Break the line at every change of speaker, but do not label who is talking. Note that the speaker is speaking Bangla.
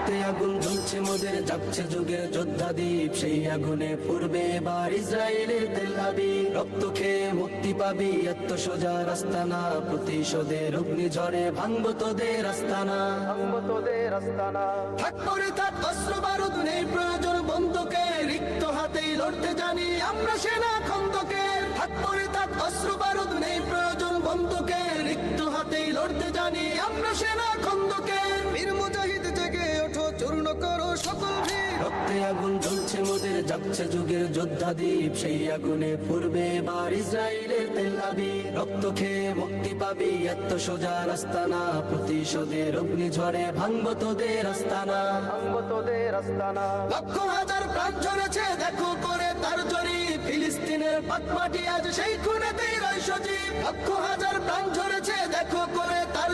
রক্তে আগুন জ্বলছে মোদের, জাগছে যুগের যোদ্ধা দ্বীপ, সেই আগুনে পূর্বে এবার ইসরায়েলের তেল আবিব। রক্ত খেয়ে মুক্তি পাবি, এত সোজা রাস্তা না, প্রতিশোধের অগ্নিঝড়ে ভাঙবো তোদের আস্তানা, ভাঙবো তোদের আস্তানা। থাক পরে থাক অস্ত্র বারুদ, নেই প্রয়োজন বন্দুকে, রিক্ত হাতেই লড়তে জানি আমরা সেনা খন্দকে। থাক পরে থাক অস্ত্র বারুদ, নেই প্রয়োজন বন্দুকে, রিক্ত হাতেই লড়তে জানি আমরা সেনা খন্দকে। বীর মুজাহিদ জেগে ওঠো, চূর্ণ করো সকল ভিড়। রক্তে আগুন জ্বলছে মোদের, জাগছে যুগের যোদ্ধা দ্বীপ, সেই আগুনে পূর্বে এবার ইসরায়েলের তেল আবিব। রক্ত খেয়ে মুক্তি পাবি, এত সোজা রাস্তা না, প্রতিশোধের অগ্নিঝড়ে ভাঙবো তোদের আস্তানা, ভাঙবো তোদের আস্তানা। লক্ষ হাজার প্রাণ ঝরেছে দেখো করে তার জরি, ফিলিস্তিনের পাটমাটি আজ সেই খুনেতেই রয় সজীব। লক্ষ হাজার প্রাণ ঝরেছে দেখো করে তার